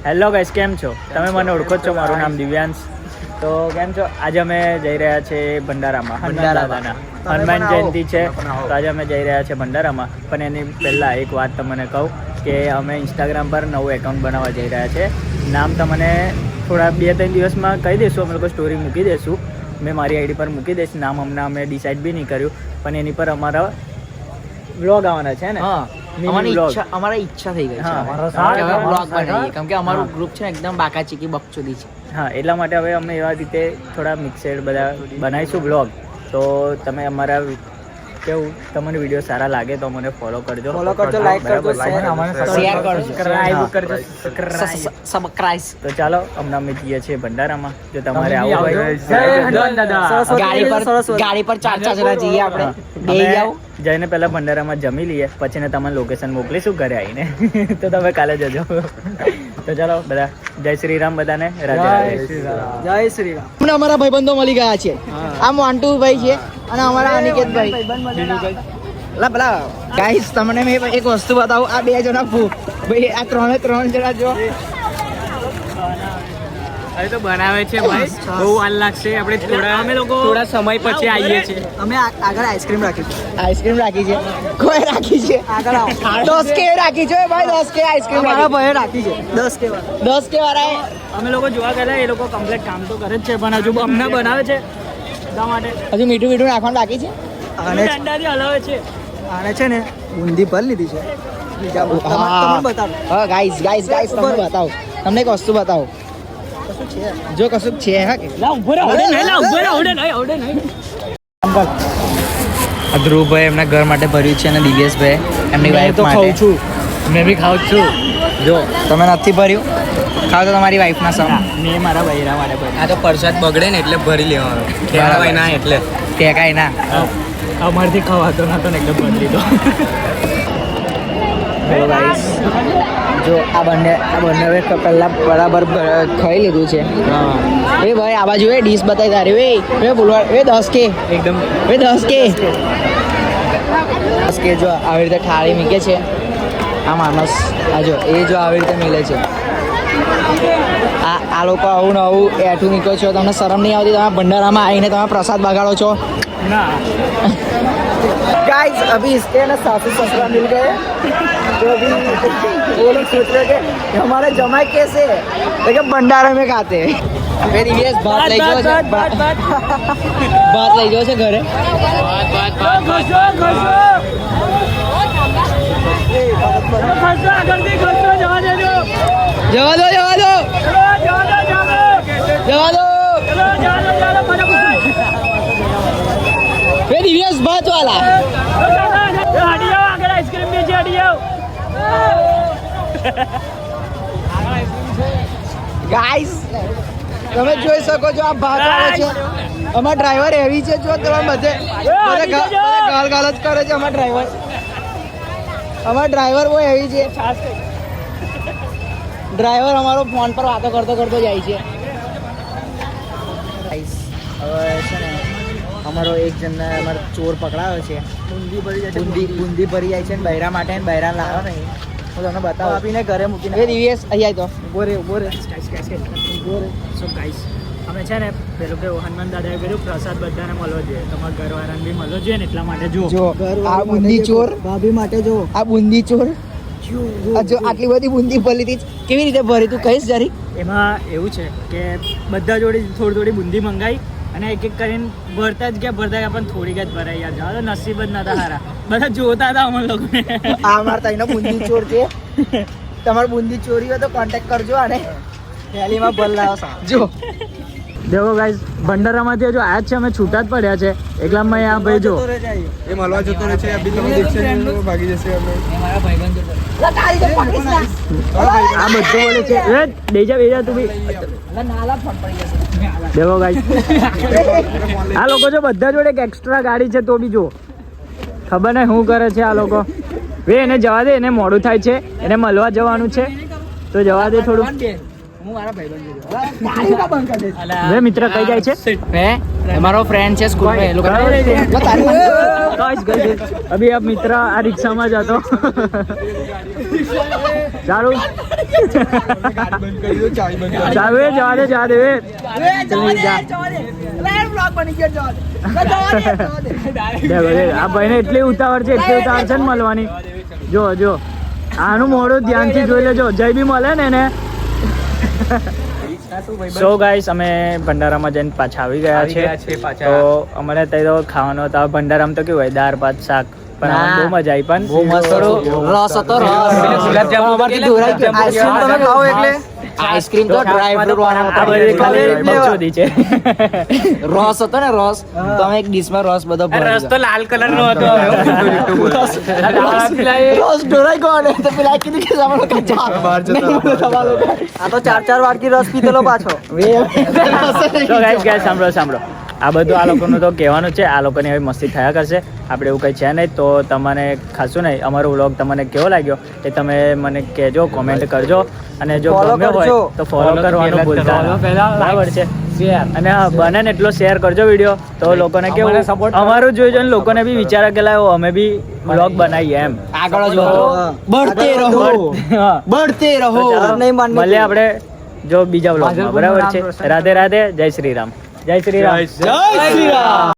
Hello guys, કેમ છો તમે? મને ઓળખો છો, મારું નામ દિવ્યાંશ. તો કેમ છો? આજે અમે જઈ રહ્યા છીએ ભંડારામાં. હનુમાન જયંતિ છે, તો આજે અમે જઈ રહ્યા છીએ ભંડારામાં. પણ એની પહેલાં એક વાત તમને કહું કે અમે ઇન્સ્ટાગ્રામ પર નવું એકાઉન્ટ બનાવવા જઈ રહ્યા છે. નામ તમને થોડા 2-3 દિવસમાં કહી દઈશું. અમે લોકો સ્ટોરી મૂકી દઈશું. મેં મારી આઈડી પર મૂકી દઈશ. નામ હમણાં અમે ડિસાઈડ બી નહીં કર્યું, પણ એની પર અમારા વ્લોગ આવવાના છે ને. અમારા ઈચ્છા થઈ ગઈ છે વ્લોગ બનાવીએ, કેમ કે અમારું ગ્રુપ છે એકદમ બાકાચીકી બકચોદી છે. હા, એટલા માટે હવે અમે એવા રીતે થોડા મિક્સેડ બધા બનાવીશું વ્લોગ. તો તમે અમારા કેવું તમને વિડીયો સારા લાગે તો મને ફોલો કરજો, લાઈક કરજો, શેર કરજો, સબસ્ક્રાઇબ. તો ચાલો, હમણાં અમે જઈએ છીએ ભંડારામાં. જો તમારે આવું હોય ગાડી પર 4 જણા જઈએ આપણે. બે જાવ જઈને પહેલા ભંડારામાં જમી લઈએ, પછી ને તમને લોકેશન મોકલીશું ઘરે આવીને. તો તમે કાલે જજો. તો ચાલો બધા, જય શ્રી રામ બધાને. જય શ્રી રામ. અમને અમારા ભાઈબંધો મળી ગયા છે. આ મોન્ટુભાઈ છે અને અમારા અનિકેતભાઈ. પેલા ગાઈસ, તમને મેં એક વસ્તુ બતાવું. આ 2 જણા ભાઈ, આ 3 જણા જો હવે તો બનાવે છે ભાઈ. બહુ વાર લાગશે. આપણે અમે લોકો થોડા સમય પછી આવીએ છીએ. અમે આગળ આઈસ્ક્રીમ રાખી છે. કોઈ રાખી છે આગળ 10K રાખી છે ભાઈ. 10K આઈસ્ક્રીમ મારા ભાઈએ રાખી છે. 10K વાળા અમે લોકો જોવા ગયા, એ લોકો કમ્પ્લીટ કામ તો કરે જ છે, પણ હજુ અમને બનાવે છે એટલા માટે હજુ મીઠું નાખવાનું બાકી છે. અને દંડાથી હલાવે છે. આને છે ને બુંદી ભર લીધી છે. હા ગાઈસ તમને બતાવો. તમને એક વસ્તુ બતાવો. જો કશું છે હા કે ધ્રુવભાઈ એમના ઘર માટે ભર્યું છે અને દિવ્યેશભાઈ એમની વાઈફ માટે. ખાઉં છું, મેં બી ખાઉં છું. જો તમે નથી ભર્યું, ખાવ તો તમારી વાઈફના સમ. મેં મારા બૈરા માટે ભર્યું. આ તો પ્રસાદ બગડે ને એટલે ભરી લેવાનો, ઠેકાવાય ના એટલે ટેકાય ના. અમારથી ખવાતો નતો ને એકદમ ભરી લીધો. હેલો ગાઈસ, જો આ બંને પહેલાં બરાબર ખાઈ લીધું છે. એ ભાઈ આ બાજુ ડીશ બતાવી તારી. બોલવા 10K એકદમ 10K જો આવી રીતે થાળી મૂકે છે આ માણસ. આ જો એ જો આવી રીતે મિલે છે. આ લોકો આવું ને આવું એઠું નીકળો છો. તમને શરમ નહીં આવતી? તમે ભંડારામાં આવીને તમે પ્રસાદ બગાડો છો. ના गाइस, अभी इसके ना सासू ससुरा मिल गए, तो अभी वो लोग सोच रहे कि हमारे जमाई कैसे है, लेकिन भंडारे में खाते हैं. फिर ये बात लई जाओ છે ઘરે. જવા દો फिर दिव्यास बात वाला गाइस, તમે જોઈ શકો છો આ ભાત આવે છે. અમારા ડ્રાઈવર એવી છે, જો તમે બધે ગાલ જ કરે છે. અમારા ડ્રાઈવર બહુ એવી છે. ડ્રાઈવર અમારો ફોન પર વાતો કરતો જાય છે. ગાઈસ, હવે છે ને અમારો એક જણને અમારો ચોર પકડાયો છે. બુંદી ભરી જાય છે ને બૈરા માટે. ને બૈરા લાવો નહીં, હું તમને બતાવું. આપીને ઘરે મૂકીને દિવ્યેશ અહીંયા તો ઉભો રે. સો ગાઈસ, અમે છે ને પેલું કે હનુમાન દાદાએ કર્યું પ્રસાદ બધાને મળવો જોઈએ, તમારા ઘરવાળાને બી મળવો જોઈએ ને, એટલા માટે જો આ બુંદી ચોર ભાભી માટે. જો આ બુંદી ચોર જો આટલી બધી બુંદી ભરી હતી. કેવી રીતે ભરી તું કહીશ જરી? એમાં એવું છે કે બધા જોડે થોડી બુંદી મંગાવી અને એક કરીને ભરતા જ ગયા પણ થોડીક જ ભરાઈ. યાર જવા તો નસીબ જ નતા સારા. બધા જોતા હતા અમને લોકોને. આ મારા તાઈનો બુંદી ચોર છે. તમારે બુંદી ચોરી હોય તો કોન્ટેક્ટ કરજો. અને થેલીમાં ભર લાવો. જો દેખો ગાઈસ, ભંડારામાંથી જો આજ છે, અમે છૂટા જ પડ્યા છે. એકલામાં આ ભાઈ જો એ મળવા જતો રહે છે. અભી તમે દેખશે ભાગી જશે. અમે આ બધું બોલે છે. બેજા તું બી. દેખો ગાઈસ, આ લોકો જો બધા જોડે એક એક્સ્ટ્રા ગાડી છે તો બી જો ખબર નહીં શું કરે છે આ લોકો. એને જવા દે, એને મોડું થાય છે, એને મળવા જવાનું છે તો જવા દે થોડું. મિત્ર કઈ જાય છે? અમારો ફ્રેન્ડ છે સ્કૂલ में. अभी अब मित्र आ रिक्शा में जातो ચાલુ ગાડી બંધ કરી દો ચાવી બંધ કરી દો. ચાલુ એ જવા દે જા. દેખો, આ ભાઈને એટલી ઉતાવળ છે ને મળવાની. જો આનું મોઢું ધ્યાનથી જોઈ લેજો. જય બી મળે ને એને. સો ગાઈસ અમે ભંડારામાં જઈને પાછા આવી ગયા છે. તો અમારે ત્યાં તો ખાવાનો હતો. ભંડારામાં તો કેવું હોય, દાળ ભાત શાક, પણ આમાં બહુ મજા આવી. પણ બહુ મસ્ત થોડું રસ હતો આઈસ્ક્રીમ તમે ખાઓ એટલે આઈસ્ક્રીમ તો ડ્રાય ફ્રૂટ આ બધી ખાલી બકચોદી છે. રસ હતો ને રસ તમે એક ડિશમાં રસ બધો રસ તો લાલ કલર નો હતો. રસ ઢોરાઈ ગયો ને તો પેલા કીધું કે તમારો કચ્ચા બહાર જતા આ તો 4 વાટકી રસ પીધેલો પાછો તો ગાઈસ સાંભળો. આ બધું આ લોકોનું તો કહેવાનું છે. આ લોકોની હવે મસ્તી થયા કરશે. આપણે એવું કંઈ છે નહીં. તો તમને ખાસું નહીં, અમારો વ્લોગ તમને કેવો લાગ્યો એ તમે મને કહેજો, કોમેન્ટ કરજો. અને જો ગમ્યો હોય તો ફોલો કરવાનું ભૂલતા નહીં. બરાબર છે. અને હા, બને ને એટલો શેર કરજો વિડીયો. તો લોકોને કેવું અમારું જોઈ જોઈને લોકોને બી વિચાર કે લાવો અમે બી વ્લોગ બનાવીએ એમ. આગળ જ बढ़ते રહો હા. बढ़ते રહો ચાલો, મળીએ આપણે જો બીજા વ્લોગમાં. બરાબર છે. રાધે રાધે. જય શ્રી રામ. જય શ્રી રામ. જય શ્રી રામ.